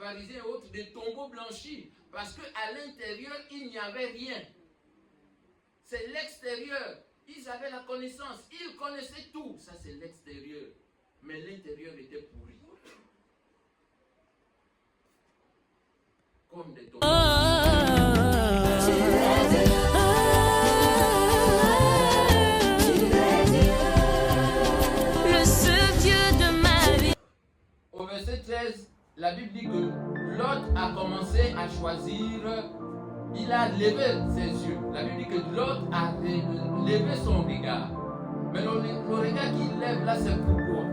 pharisiens et autres des tombeaux blanchis, parce qu'à l'intérieur, il n'y avait rien. C'est l'extérieur. Ils avaient la connaissance, ils connaissaient tout. Ça, c'est l'extérieur. Mais l'intérieur était pourri. Comme des tombeaux. Le seul Dieu de ma vie. Au verset 13, la Bible dit que Lot a commencé à choisir, il a levé ses yeux. La Bible dit que Lot a levé son regard. Mais le regard qu'il lève là, c'est pourquoi?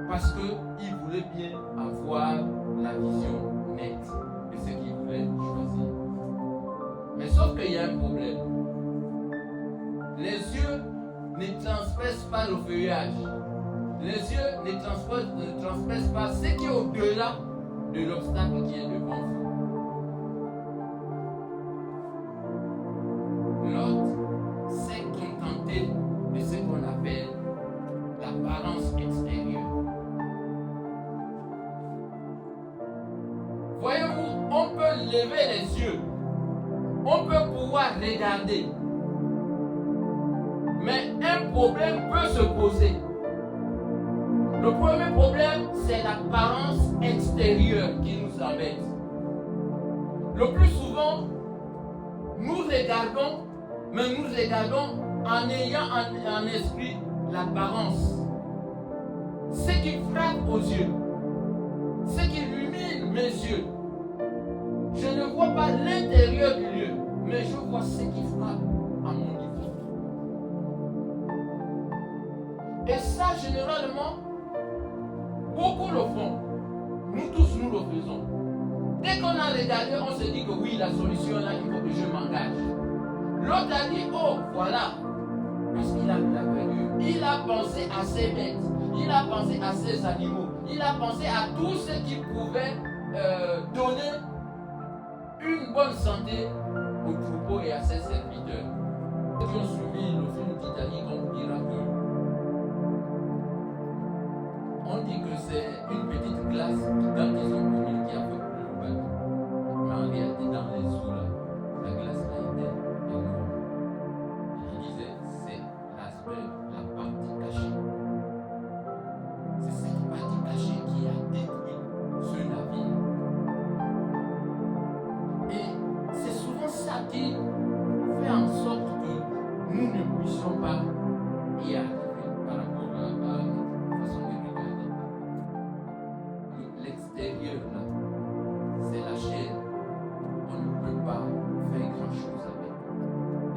Parce qu'il voulait bien avoir la vision nette de ce qu'il voulait choisir. Mais sauf qu'il y a un problème. Les yeux ne transpercent pas le feuillage. Les yeux ne transpercent pas ce qui est au-delà de l'obstacle qui est devant vous. Lot s'est contenté de ce qu'on appelle l'apparence extérieure. Voyez-vous, on peut lever les yeux, on peut pouvoir regarder, mais un problème peut se poser. Le premier problème, c'est l'apparence extérieure qui nous embête. Le plus souvent, nous regardons, mais nous regardons en ayant en esprit l'apparence. Ce qui frappe aux yeux, ce qui illumine mes yeux. Je ne vois pas l'intérieur du lieu, mais je vois ce qui frappe à mon niveau. Et ça, généralement, beaucoup le font. Nous tous, nous le faisons. Dès qu'on a regardé, on se dit que oui, la solution là, il faut que je m'engage. L'autre a dit, oh, voilà. Parce qu'il a perdu. Il a pensé à ses bêtes. Il a pensé à ses animaux. Il a pensé à tout ce qui pouvait donner une bonne santé aux troupeaux et à ses serviteurs. Ceux qui ont suivi le film Titanic, on vous dira que on dit que c'est une petite glace quand ils ont connu qui a fait couler le bateau. Mais en réalité, dans les eaux, là, la glace là était énorme. Il disait, c'est l'iceberg, la partie cachée. C'est cette partie cachée qui a détruit ce navire. Et c'est souvent ça qui fait en sorte que nous ne puissions pas y arriver par rapport à notre façon de regarder. L'extérieur là, c'est la chair. On ne peut pas faire grand chose avec.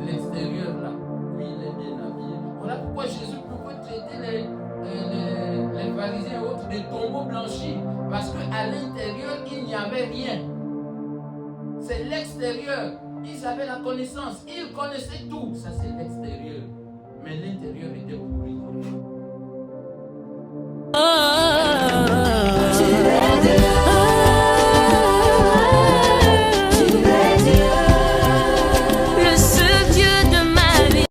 L'extérieur là, oui, il est bien habillé. Voilà pourquoi Jésus pouvait traiter les pharisiens et autres des tombeaux blanchis. Parce qu'à l'intérieur, il n'y avait rien. C'est l'extérieur. Ils avaient la connaissance. Ils connaissaient tout. Ça, c'est l'extérieur. Mais l'intérieur était pourri.